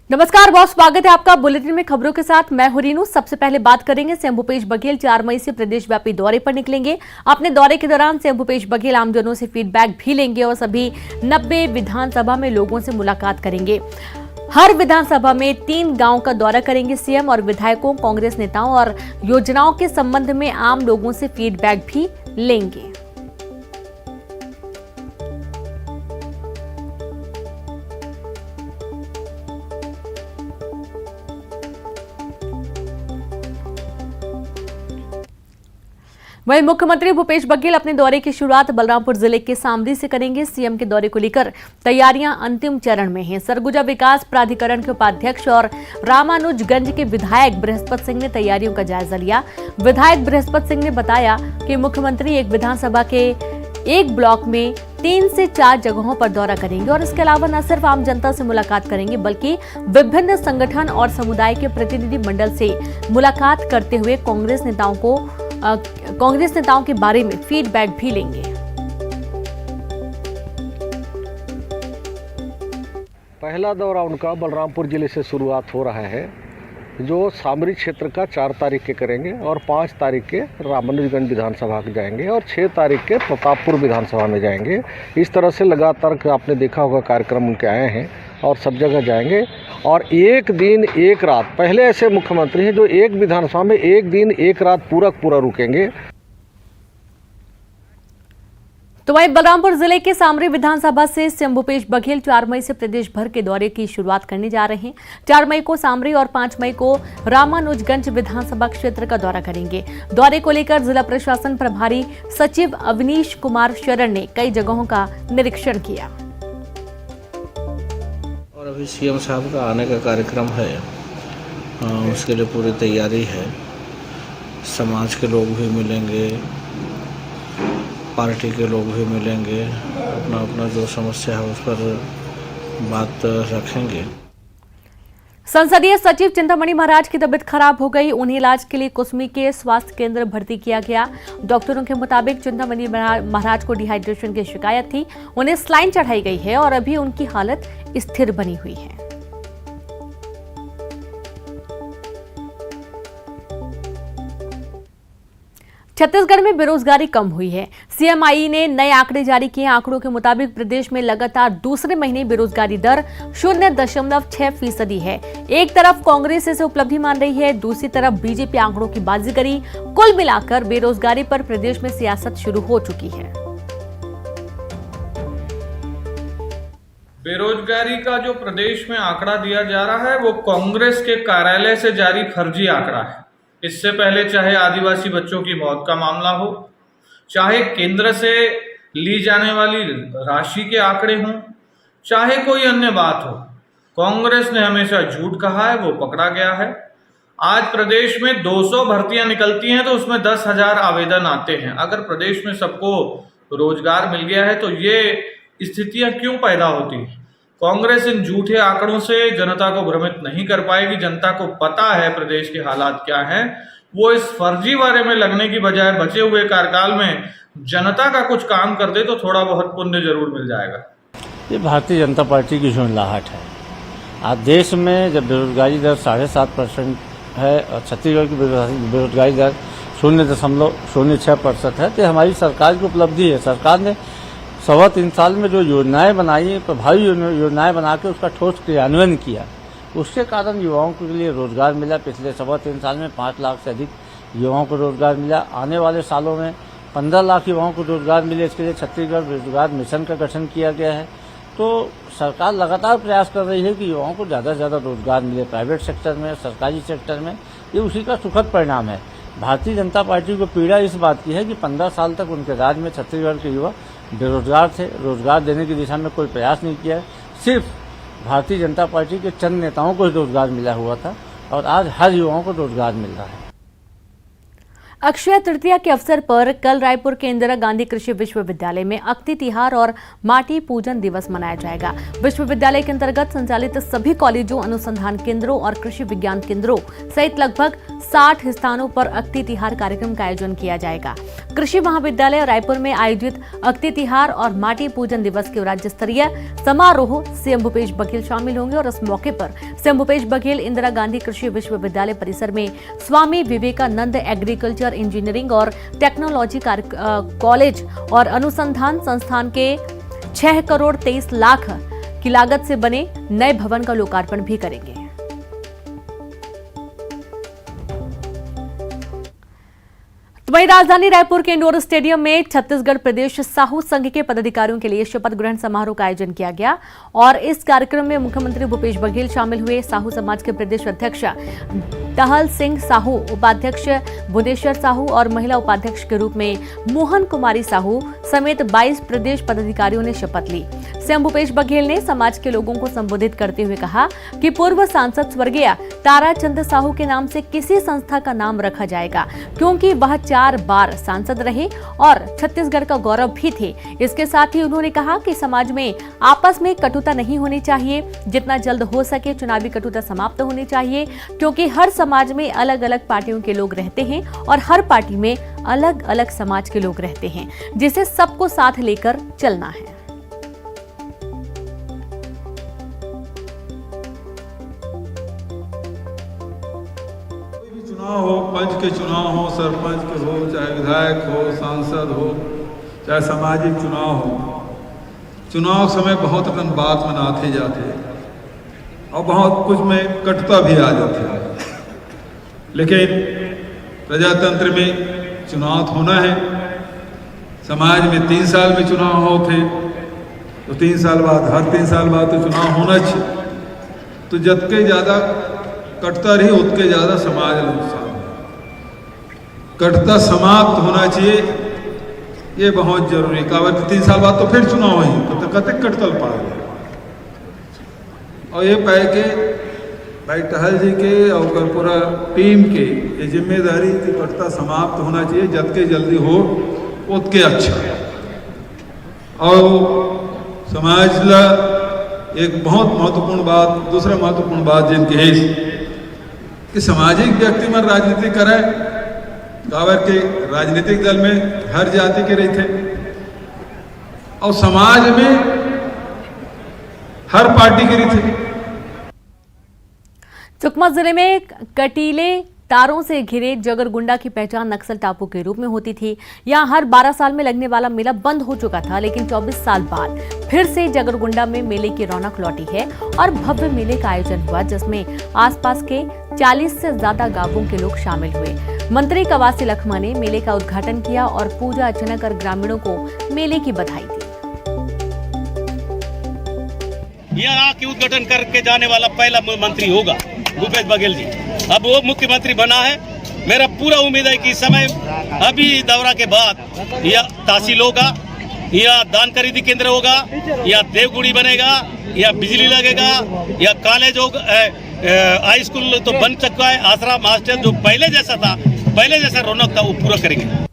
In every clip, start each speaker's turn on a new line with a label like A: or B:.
A: नमस्कार बहुत स्वागत है आपका बुलेटिन में खबरों के साथ। मैं हूं रीनू। सबसे पहले बात करेंगे सीएम भूपेश बघेल 4 मई से प्रदेशव्यापी दौरे पर निकलेंगे। अपने दौरे के दौरान सीएम भूपेश बघेल आमजनों से फीडबैक भी लेंगे और सभी 90 विधानसभा में लोगों से मुलाकात करेंगे। हर विधानसभा में 3 गांव का दौरा करेंगे सीएम और विधायकों, कांग्रेस नेताओं और योजनाओं के संबंध में आम लोगों से फीडबैक भी लेंगे। वहीं मुख्यमंत्री भूपेश बघेल अपने दौरे की शुरुआत बलरामपुर जिले के सामरी से करेंगे। सीएम के दौरे को लेकर तैयारियां अंतिम चरण में हैं। सरगुजा विकास प्राधिकरण के उपाध्यक्ष और रामानुजगंज के विधायक बृहस्पत सिंह ने तैयारियों का जायजा लिया। विधायक बृहस्पत सिंह ने बताया कि मुख्यमंत्री एक विधानसभा के एक ब्लॉक में 3 से 4 जगहों पर दौरा करेंगे और इसके अलावा न सिर्फ आम जनता से मुलाकात करेंगे बल्कि विभिन्न संगठन और समुदाय के प्रतिनिधि मंडल से मुलाकात करते हुए कांग्रेस नेताओं के बारे में फीडबैक भी लेंगे।
B: पहला दौरा उनका बलरामपुर जिले से शुरुआत हो रहा है, जो सामरी क्षेत्र का 4 तारीख के करेंगे और 5 तारीख के रामानुजगंज विधानसभा के जाएंगे और 6 तारीख के प्रतापपुर विधानसभा में जाएंगे। इस तरह से लगातार आपने देखा होगा कार्यक्रम उनके आए हैं और सब जगह जाएंगे। और एक दिन एक रात, पहले ऐसे मुख्यमंत्री हैं जो एक विधानसभा में एक दिन एक रात पूरा रुकेंगे।
A: तो वहीं बलरामपुर जिले के सामरी विधानसभा से सीएम भूपेश बघेल 4 मई से प्रदेश भर के दौरे की शुरुआत करने जा रहे हैं। 4 मई को सामरी और 5 मई को रामानुजगंज विधानसभा क्षेत्र का दौरा करेंगे। दौरे को लेकर जिला प्रशासन प्रभारी सचिव अवनीश कुमार शरण ने कई जगहों का निरीक्षण किया।
C: और अभी सीएम साहब का आने का कार्यक्रम है, उसके लिए पूरी तैयारी है। समाज के लोग भी मिलेंगे, पार्टी के लोग भी मिलेंगे, अपना जो समस्या है उस पर बात रखेंगे।
A: संसदीय सचिव चिंतामणि महाराज की तबीयत खराब हो गई। उन्हें इलाज के लिए कुसमी के स्वास्थ्य केंद्र भर्ती किया गया। डॉक्टरों के मुताबिक चिंतामणि महाराज को डिहाइड्रेशन की शिकायत थी। उन्हें स्लाइन चढ़ाई गई है और अभी उनकी हालत स्थिर बनी हुई है। छत्तीसगढ़ में बेरोजगारी कम हुई है। सीएमआई ने नए आंकड़े जारी किए। आंकड़ों के मुताबिक प्रदेश में लगातार दूसरे महीने बेरोजगारी दर 0.6% है। एक तरफ कांग्रेस इसे उपलब्धि मान रही है, दूसरी तरफ बीजेपी आंकड़ों की बाजीगरी। कुल मिलाकर बेरोजगारी पर प्रदेश में सियासत शुरू हो चुकी है।
D: बेरोजगारी का जो प्रदेश में आंकड़ा दिया जा रहा है वो कांग्रेस के कार्यालय से जारी फर्जी आंकड़ा है। इससे पहले चाहे आदिवासी बच्चों की मौत का मामला हो, चाहे केंद्र से ली जाने वाली राशि के आंकड़े हों, चाहे कोई अन्य बात हो, कांग्रेस ने हमेशा झूठ कहा है, वो पकड़ा गया है। आज प्रदेश में 200 भर्तियां निकलती हैं तो उसमें 10,000 आवेदन आते हैं। अगर प्रदेश में सबको रोजगार मिल गया है तो ये स्थितियां क्यों पैदा होती हैं? कांग्रेस इन झूठे आंकड़ों से जनता को भ्रमित नहीं कर पाएगी। जनता को पता है प्रदेश के हालात क्या हैं। वो इस फर्जीवाड़े में लगने की बजाय बचे हुए कार्यकाल में जनता का कुछ काम कर दे तो थोड़ा बहुत पुण्य जरूर मिल जाएगा।
C: ये भारतीय जनता पार्टी की झुंझलाहट है। आज देश में जब बेरोजगारी दर 7.5% है और छत्तीसगढ़ की बेरोजगारी दर 0.06% है, तो हमारी सरकार की उपलब्धि है। सरकार ने 3.25 साल में जो योजनाएं बनाई, प्रभावी योजनाएं बना के उसका ठोस क्रियान्वयन किया, उसके कारण युवाओं के लिए रोजगार मिला। पिछले 3.25 साल में 5 लाख से अधिक युवाओं को रोजगार मिला। आने वाले सालों में 15 लाख युवाओं को रोजगार मिले। इसके लिए छत्तीसगढ़ रोजगार मिशन का गठन किया गया है। तो सरकार लगातार प्रयास कर रही है कि युवाओं को ज़्यादा से ज़्यादा रोजगार मिले, प्राइवेट सेक्टर में, सरकारी सेक्टर में। ये उसी का सुखद परिणाम है। भारतीय जनता पार्टी को पीड़ा इस बात की है कि 15 साल तक उनके राज में छत्तीसगढ़ के युवा बेरोजगार थे। रोजगार देने की दिशा में कोई प्रयास नहीं किया। सिर्फ भारतीय जनता पार्टी के चंद नेताओं को रोजगार मिला हुआ था और आज हर युवाओं को रोजगार मिल रहा है।
A: अक्षय तृतीया के अवसर पर कल रायपुर के इंदिरा गांधी कृषि विश्वविद्यालय में अक्ति तिहार और माटी पूजन दिवस मनाया जाएगा। विश्वविद्यालय के अंतर्गत संचालित सभी कॉलेजों, अनुसंधान केंद्रों और कृषि विज्ञान केंद्रों सहित लगभग 60 स्थानों पर अक्ति तिहार कार्यक्रम का आयोजन किया जाएगा। कृषि महाविद्यालय रायपुर में आयोजित अक्ति तिहार और माटी पूजन दिवस के राज्य स्तरीय समारोह सीएम भूपेश बघेल शामिल होंगे और इस मौके पर सीएम भूपेश बघेल इंदिरा गांधी कृषि विश्वविद्यालय परिसर में स्वामी विवेकानंद एग्रीकल्चर इंजीनियरिंग और टेक्नोलॉजी कॉलेज और अनुसंधान संस्थान के 6 करोड़ 23 लाख की लागत से बने नए भवन का लोकार्पण भी करेंगे। वहीं राजधानी रायपुर के इंडोर स्टेडियम में छत्तीसगढ़ प्रदेश साहू संघ के पदाधिकारियों के लिए शपथ ग्रहण समारोह का आयोजन किया गया और इस कार्यक्रम में मुख्यमंत्री भूपेश बघेल शामिल हुए। साहू समाज के प्रदेश अध्यक्ष टहल सिंह साहू, उपाध्यक्ष भुवनेश्वर साहू और महिला उपाध्यक्ष के रूप में मोहन कुमारी साहू समेत 22 प्रदेश पदाधिकारियों ने शपथ ली। सीएम भूपेश बघेल ने समाज के लोगों को संबोधित करते हुए कहा कि पूर्व सांसद स्वर्गीय ताराचंद साहू के नाम से किसी संस्था का नाम रखा जाएगा, क्योंकि वह 4 बार सांसद रहे और छत्तीसगढ़ का गौरव भी थे। इसके साथ ही उन्होंने कहा कि समाज में आपस में कटुता नहीं होनी चाहिए, जितना जल्द हो सके चुनावी कटुता समाप्त होनी चाहिए, क्योंकि हर समाज में अलग अलग पार्टियों के लोग रहते हैं और हर पार्टी में अलग अलग समाज के लोग रहते हैं, जिसे सबको साथ लेकर चलना है।
E: चुनाव हो, पंच के चुनाव हो, सरपंच के हो, चाहे विधायक हो, सांसद हो, चाहे सामाजिक चुनाव हो, चुनाव समय बहुत अपन बात मनाते जाते और बहुत कुछ में कटुता भी आ जाती है, लेकिन प्रजातंत्र में चुनाव तो होना है। समाज में 3 साल में चुनाव होते तो 3 साल बाद, हर 3 साल बाद तो चुनाव होना चाहिए। तो जितने ज़्यादा कटता रही उतने ज़्यादा समाज नुकसान, कटता समाप्त होना चाहिए, ये बहुत जरूरी। कावत 3 साल बाद तो फिर चुनाव हुई तो कतक कटतल पड़ गया और ये पाए के भाई टहल जी के और पूरा टीम के ये जिम्मेदारी की कटता समाप्त होना चाहिए, जितने जल्दी हो उतने अच्छा। और समाज ला एक बहुत महत्वपूर्ण बात, दूसरा महत्वपूर्ण बात जिनकी है कि सामाजिक व्यक्ति में राजनीति करे, कावर के राजनीतिक दल में हर जाति के रहते और समाज में हर पार्टी के रहते।
A: सुकमा जिले में कटीले तारों से घिरे जगरगुंडा की पहचान नक्सल टापू के रूप में होती थी। यहां हर 12 साल में लगने वाला मेला बंद हो चुका था, लेकिन 24 साल बाद फिर से जगरगुंडा में मेले की रौनक लौटी है और भव्य मेले का आयोजन हुआ, जिसमें आसपास के 40 से ज्यादा गांवों के लोग शामिल हुए। मंत्री कवासी लखमा ने मेले का उद्घाटन किया और पूजा अर्चना कर ग्रामीणों को मेले की बधाई दी।
F: यहाँ के उद्घाटन करके जाने वाला पहला मंत्री होगा भूपेश बघेल जी। अब वो मुख्यमंत्री बना है, मेरा पूरा उम्मीद है कि समय अभी दौरा के बाद या तहसील होगा, या दान खरीदी केंद्र होगा, या देवगुड़ी बनेगा, या बिजली लगेगा, या कॉलेज होगा, हाई स्कूल तो बन चुका है, आसरा मास्टर जो पहले जैसा रौनक था वो पूरा करेंगे।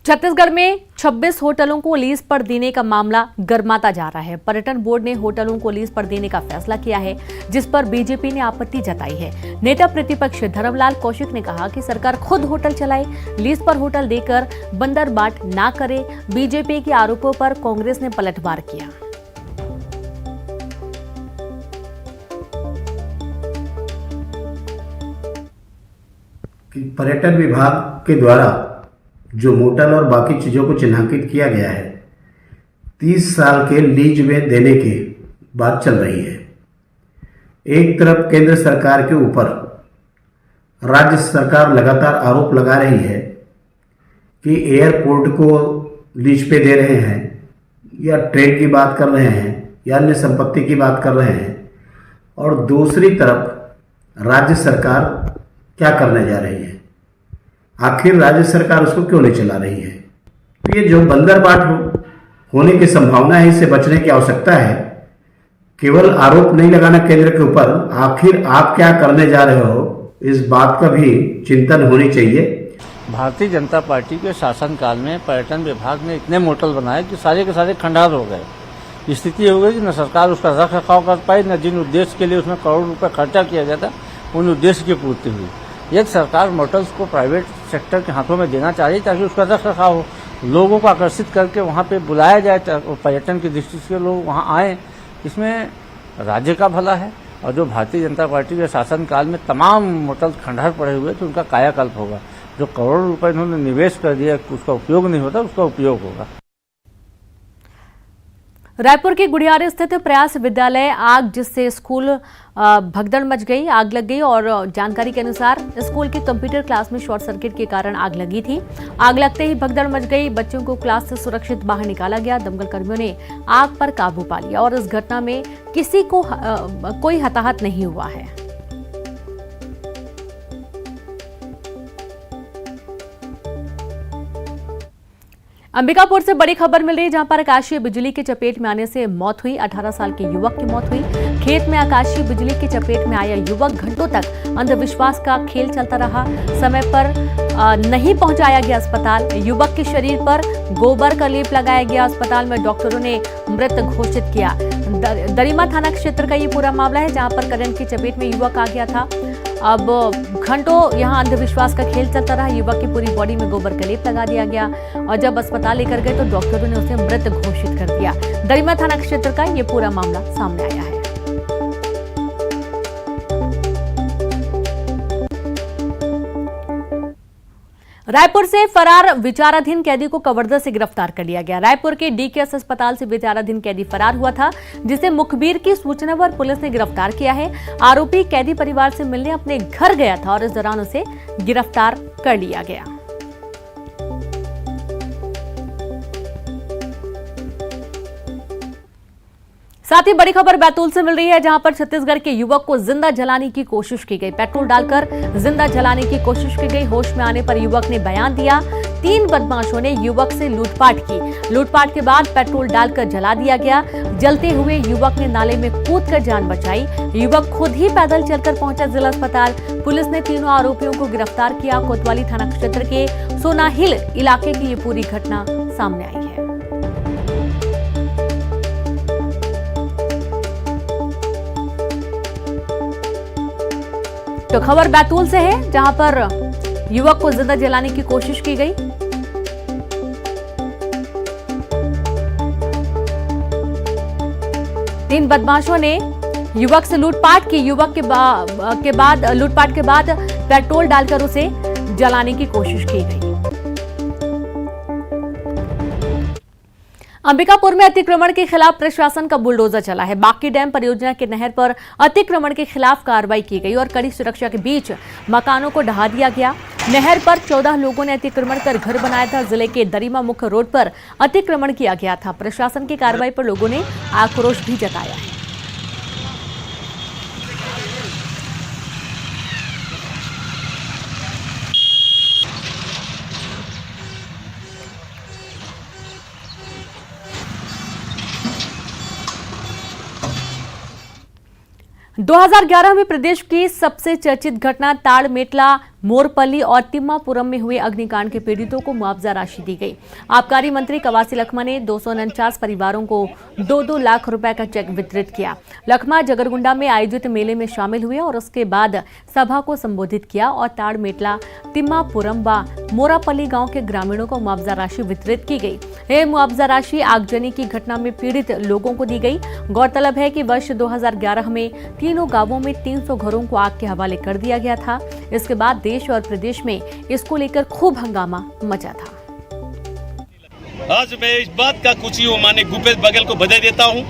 A: छत्तीसगढ़ में 26 होटलों को लीज पर देने का मामला गर्माता जा रहा है। पर्यटन बोर्ड ने होटलों को लीज पर देने का फैसला किया है, जिस पर बीजेपी ने आपत्ति जताई है। नेता प्रतिपक्ष धर्मलाल कौशिक ने कहा कि सरकार खुद होटल चलाए, लीज पर होटल देकर बंदरबाट ना करे। बीजेपी के आरोपों पर कांग्रेस ने पलटवार किया।
G: पर्यटन विभाग के द्वारा जो होटल और बाकी चीज़ों को चिन्हांकित किया गया है, 30 साल के लीज में देने की बात चल रही है। एक तरफ केंद्र सरकार के ऊपर राज्य सरकार लगातार आरोप लगा रही है कि एयरपोर्ट को लीज पे दे रहे हैं, या ट्रेन की बात कर रहे हैं, या अन्य संपत्ति की बात कर रहे हैं, और दूसरी तरफ राज्य सरकार क्या करने जा रही है। आखिर राज्य सरकार उसको क्यों नहीं चला रही है? तो ये जो बंदरबाट होने की संभावना है, इससे बचने की आवश्यकता है। केवल आरोप नहीं लगाना केंद्र के ऊपर, आखिर आप क्या करने जा रहे हो, इस बात का भी चिंतन होनी चाहिए।
C: भारतीय जनता पार्टी के शासनकाल में पर्यटन विभाग ने इतने मोटल बनाए कि सारे के सारे खंडार हो गए। स्थिति हो गई कि न सरकार उसका रख रखाव कर पाई, न जिन उद्देश्य के लिए उसमें करोड़ रुपए खर्चा किया गया था उन उद्देश्य की पूर्ति हुई। एक सरकार मोटल्स को प्राइवेट सेक्टर के हाथों में देना चाहिए ताकि उसका रख रखाव हो, लोगों को आकर्षित करके वहाँ पे बुलाया जाए, पर्यटन की दृष्टि से लोग वहाँ आए। इसमें राज्य का भला है और जो भारतीय जनता पार्टी के शासनकाल में तमाम मोटल खंडहर पड़े हुए थे उनका कायाकल्प होगा। जो करोड़ों रुपए इन्होंने निवेश कर दिया उसका उपयोग नहीं होता, उसका उपयोग होगा।
A: रायपुर के गुड़ियारे स्थित प्रयास विद्यालय आग, जिससे स्कूल भगदड़ मच गई, आग लग गई और जानकारी के अनुसार स्कूल के कंप्यूटर क्लास में शॉर्ट सर्किट के कारण आग लगी थी। आग लगते ही भगदड़ मच गई, बच्चों को क्लास से सुरक्षित बाहर निकाला गया। दमकल कर्मियों ने आग पर काबू पा लिया और इस घटना में किसी को कोई हताहत नहीं हुआ है। अंबिकापुर से बड़ी खबर मिल रही है, जहां पर आकाशीय बिजली की चपेट में आने से मौत हुई। 18 साल के युवक की मौत हुई। खेत में आकाशीय बिजली की चपेट में आया युवक, घंटों तक अंधविश्वास का खेल चलता रहा। समय पर नहीं पहुंचाया गया अस्पताल। युवक के शरीर पर गोबर का लेप लगाया गया। अस्पताल में डॉक्टरों ने मृत घोषित किया। दरिमा थाना क्षेत्र का ये पूरा मामला है, जहां पर करंट की चपेट में युवक आ गया था। अब घंटों यहां अंधविश्वास का खेल चलता रहा। युवक की पूरी बॉडी में गोबर का लेप लगा दिया गया और जब अस्पताल लेकर गए तो डॉक्टरों ने उसे मृत घोषित कर दिया। दरिमा थाना क्षेत्र का ये पूरा मामला सामने आया है। रायपुर से फरार विचाराधीन कैदी को कवर्धा से गिरफ्तार कर लिया गया। रायपुर के डीकेएस अस्पताल से विचाराधीन कैदी फरार हुआ था, जिसे मुखबिर की सूचना पर पुलिस ने गिरफ्तार किया है। आरोपी कैदी परिवार से मिलने अपने घर गया था और इस दौरान उसे गिरफ्तार कर लिया गया। साथ ही बड़ी खबर बैतूल से मिल रही है, जहां पर छत्तीसगढ़ के युवक को जिंदा जलाने की कोशिश की गई। पेट्रोल डालकर जिंदा जलाने की कोशिश की गई। होश में आने पर युवक ने बयान दिया। 3 बदमाशों ने युवक से लूटपाट की। लूटपाट के बाद पेट्रोल डालकर जला दिया गया। जलते हुए युवक ने नाले में कूदकर जान बचाई। युवक खुद ही पैदल चलकर पहुंचा जिला अस्पताल। पुलिस ने तीनों आरोपियों को गिरफ्तार किया। कोतवाली थाना क्षेत्र के सोनाहिल इलाके की ये पूरी घटना सामने आई है। तो खबर बैतूल से है, जहां पर युवक को जिंदा जलाने की कोशिश की गई। तीन बदमाशों ने युवक से लूटपाट की। युवक लूटपाट के बाद पेट्रोल डालकर उसे जलाने की कोशिश की गई। अंबिकापुर में अतिक्रमण के खिलाफ प्रशासन का बुलडोजर चला है। बाकी डैम परियोजना के नहर पर अतिक्रमण के खिलाफ कार्रवाई की गई और कड़ी सुरक्षा के बीच मकानों को ढहा दिया गया। नहर पर 14 लोगों ने अतिक्रमण कर घर बनाया था। जिले के दरिमा मुख्य रोड पर अतिक्रमण किया गया था। प्रशासन की कार्रवाई पर लोगों ने आक्रोश भी जताया है। – 2011 में प्रदेश की सबसे चर्चित घटना ताड़मेटला, मोरपल्ली और तिम्मापुरम में हुए अग्निकांड के पीड़ितों को मुआवजा राशि दी गई। आबकारी मंत्री कवासी लखमा ने 249 परिवारों को 2-2 लाख रुपए का चेक वितरित किया। लखमा जगरगुंडा में आयोजित मेले में शामिल हुए और उसके बाद सभा को संबोधित किया और ताड़मेटला, तिम्मापुरम व मोरापल्ली गांव के ग्रामीणों को मुआवजा राशि वितरित की गई। यह मुआवजा राशि आगजनी की घटना में पीड़ित लोगों को दी गई। गौरतलब है कि वर्ष 2011 में तीनों गांवों में 300 घरों को आग के हवाले कर दिया गया था। इसके बाद देश और प्रदेश में इसको लेकर खूब हंगामा मचा था।
F: आज मैं इस बात का कुछ ही माने भूपेश बघेल को बधाई देता हूं।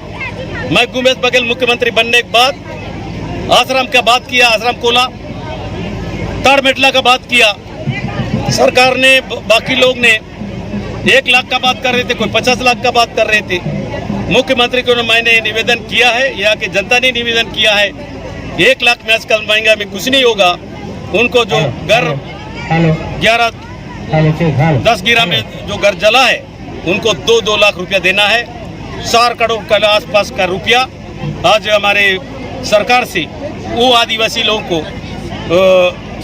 F: मैं भूपेश बघेल मुख्यमंत्री बनने के बाद आश्रम का बात किया, आश्रम खोला, ताड़मेटला का बात किया। सरकार ने, बाकी लोग ने 1 लाख का बात कर रहे थे, कोई 50 लाख का बात कर रहे थे। मुख्यमंत्री को मैंने निवेदन किया है, यहाँ की जनता ने निवेदन किया है, 1 लाख में आजकल महंगा में कुछ नहीं होगा। उनको जो घर 10 गिरा में जो घर जला है उनको 2-2 लाख रुपया देना है। 4 करोड़ के आसपास का रुपया आज हमारे सरकार से वो आदिवासी लोगों को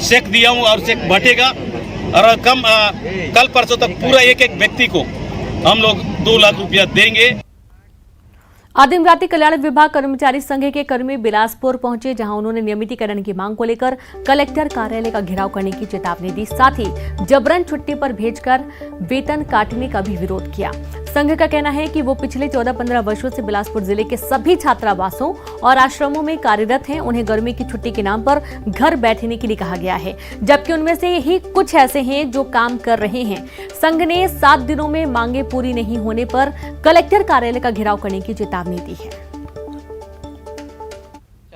F: चेक दिया हूँ और चेक बटेगा। और कल परसों तक पूरा एक एक व्यक्ति को हम लोग 2 लाख रुपया देंगे।
A: आदिम जाति कल्याण विभाग कर्मचारी संघ के कर्मी बिलासपुर पहुंचे, जहां उन्होंने नियमितीकरण की मांग को लेकर कलेक्टर कार्यालय का घेराव करने की चेतावनी दी। साथ ही जबरन छुट्टी पर भेजकर वेतन काटने का भी विरोध किया। संघ का कहना है कि वो पिछले 14-15 वर्षों से बिलासपुर जिले के सभी छात्रावासों और आश्रमों में कार्यरत हैं। उन्हें गर्मी की छुट्टी के नाम पर घर बैठने के लिए कहा गया है, जबकि उनमें से ही कुछ ऐसे हैं जो काम कर रहे हैं। संघ ने 7 दिनों में मांगे पूरी नहीं होने पर कलेक्टर कार्यालय का घेराव करने की चेतावनी दी है।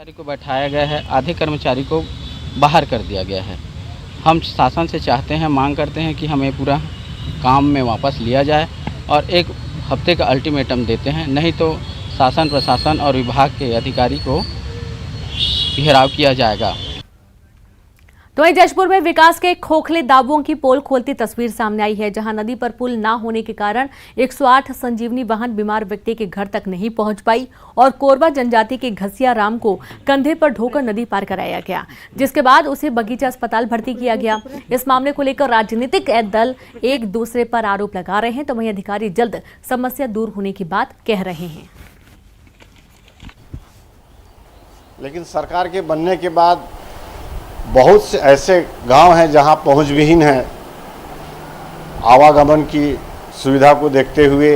H: कर्मचारी को बैठाया गया है, आधे कर्मचारी को बाहर कर दिया गया है। हम शासन से चाहते हैं, मांग करते हैं कि हमें पूरा काम में वापस लिया जाए और 1 हफ्ते का अल्टीमेटम देते हैं, नहीं तो शासन प्रशासन और विभाग के अधिकारी को घेराव किया जाएगा।
A: तो वहीं जशपुर में विकास के खोखले दावों की पोल खोलती तस्वीर सामने आई है, जहां नदी पर पुल न होने के कारण 108 संजीवनी वाहन बीमार व्यक्ति के घर तक नहीं पहुंच पाई और कोरबा जनजाति के घसिया राम को कंधे पर ढोकर नदी पार कराया गया, जिसके बाद उसे बगीचा अस्पताल भर्ती किया गया। इस मामले को लेकर राजनीतिक दल एक दूसरे पर आरोप लगा रहे हैं, तो वहीं अधिकारी जल्द समस्या दूर होने की बात कह रहे हैं।
I: लेकिन सरकार के बनने के बाद बहुत से ऐसे गांव हैं जहां पहुंच विहीन है। आवागमन की सुविधा को देखते हुए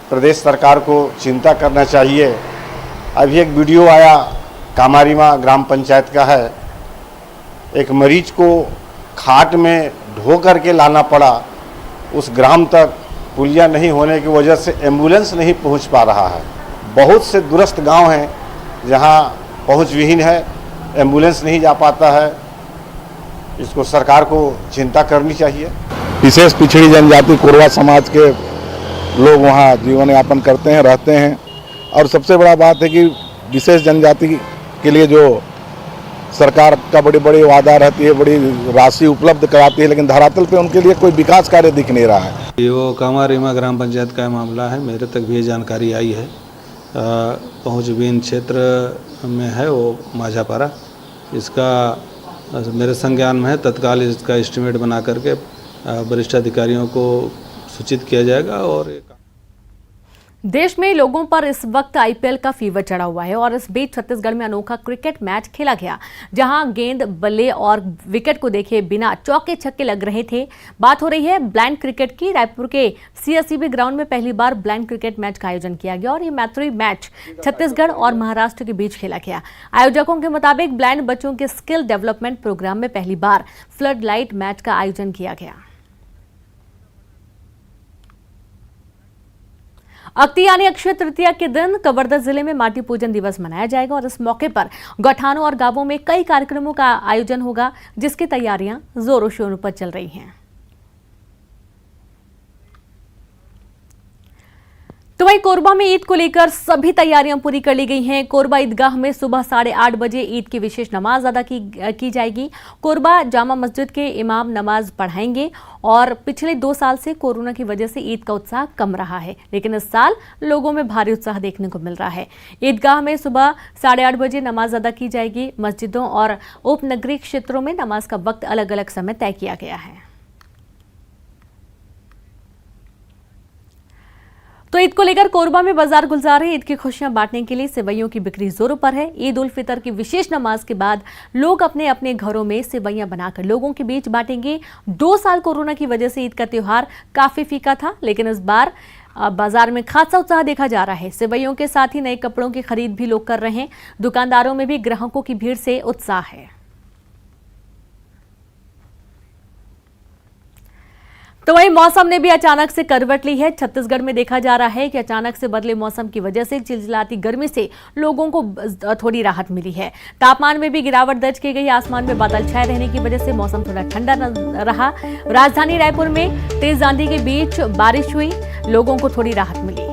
I: प्रदेश सरकार को चिंता करना चाहिए। अभी एक वीडियो आया कामारीमा ग्राम पंचायत का है, एक मरीज को खाट में ढो करके लाना पड़ा उस ग्राम तक। पुलिया नहीं होने की वजह से एम्बुलेंस नहीं पहुंच पा रहा है। बहुत से दूरस्थ गांव हैं जहां पहुंच विहीन है, एम्बुलेंस नहीं जा पाता है। इसको सरकार को चिंता करनी चाहिए।
J: विशेष पिछड़ी जनजाति कोरवा समाज के लोग वहाँ जीवन यापन करते हैं, रहते हैं। और सबसे बड़ा बात है कि विशेष जनजाति के लिए जो सरकार का बड़ी बड़ी वादा रहती है, बड़ी राशि उपलब्ध कराती है, लेकिन धरातल पे उनके लिए कोई विकास कार्य दिख नहीं रहा है।
E: वो कामारीमा ग्राम पंचायत का मामला है, मेरे तक भी ये जानकारी आई है। पहुँच विहीन क्षेत्र में है वो माझापारा। इसका मेरे संज्ञान में है, तत्काल इसका एस्टीमेट बना करके वरिष्ठ अधिकारियों को सूचित किया जाएगा। और
A: देश में लोगों पर इस वक्त आईपीएल का फीवर चढ़ा हुआ है और इस बीच छत्तीसगढ़ में अनोखा क्रिकेट मैच खेला गया, जहां गेंद, बल्ले और विकेट को देखे बिना चौके छक्के लग रहे थे। बात हो रही है ब्लाइंड क्रिकेट की। रायपुर के सीएसईबी ग्राउंड में पहली बार ब्लाइंड क्रिकेट मैच का आयोजन किया गया और ये मैत्री मैच छत्तीसगढ़ और महाराष्ट्र के बीच खेला गया। आयोजकों के मुताबिक ब्लाइंड बच्चों के स्किल डेवलपमेंट प्रोग्राम में पहली बार फ्लड लाइट मैच का आयोजन किया गया। अक्ति यानी अक्षय तृतीया के दिन कवर्धा जिले में माटी पूजन दिवस मनाया जाएगा और इस मौके पर गौठानों और गांवों में कई कार्यक्रमों का आयोजन होगा, जिसकी तैयारियां जोरों शोरों पर चल रही हैं। तो वहीं कोरबा में ईद को लेकर सभी तैयारियां पूरी कर ली गई हैं। कोरबा ईदगाह में सुबह 8:30 बजे ईद की विशेष नमाज अदा की जाएगी। कोरबा जामा मस्जिद के इमाम नमाज पढ़ाएंगे और पिछले 2 साल से कोरोना की वजह से ईद का उत्साह कम रहा है, लेकिन इस साल लोगों में भारी उत्साह देखने को मिल रहा है। ईदगाह में सुबह 8:30 बजे नमाज अदा की जाएगी। मस्जिदों और उपनगरीय क्षेत्रों में नमाज का वक्त अलग अलग समय तय किया गया है। तो ईद को लेकर कोरबा में बाजार गुलजार है। ईद की खुशियां बांटने के लिए सेवइयों की बिक्री जोरों पर है। ईद उल फितर की विशेष नमाज के बाद लोग अपने अपने घरों में सेवइयां बनाकर लोगों के बीच बांटेंगे। 2 साल कोरोना की वजह से ईद का त्योहार काफी फीका था, लेकिन इस बार बाजार में खासा उत्साह देखा जा रहा है। सेवइयों के साथ ही नए कपड़ों की खरीद भी लोग कर रहे हैं। दुकानदारों में भी ग्राहकों की भीड़ से उत्साह है। तो वहीं मौसम ने भी अचानक से करवट ली है। छत्तीसगढ़ में देखा जा रहा है कि अचानक से बदले मौसम की वजह से चिलचिलाती गर्मी से लोगों को थोड़ी राहत मिली है। तापमान में भी गिरावट दर्ज की गई। आसमान में बादल छाए रहने की वजह से मौसम थोड़ा ठंडा रहा। राजधानी रायपुर में तेज आंधी के बीच बारिश हुई, लोगों को थोड़ी राहत मिली।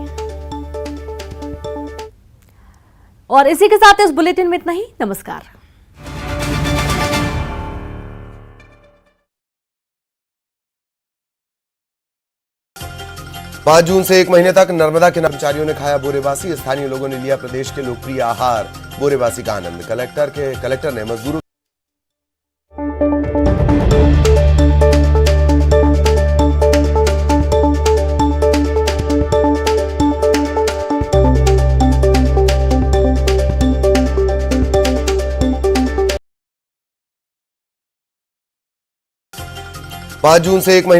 A: और इसी के साथ इस बुलेटिन में इतना ही। नमस्कार।
K: 5 जून से 1 महीने तक नर्मदा के कर्मचारियों ने खाया बोरेबासी। स्थानीय लोगों ने लिया प्रदेश के लोकप्रिय आहार बोरेबासी का आनंद। कलेक्टर ने मजदूरों 5 जून से 1 महीने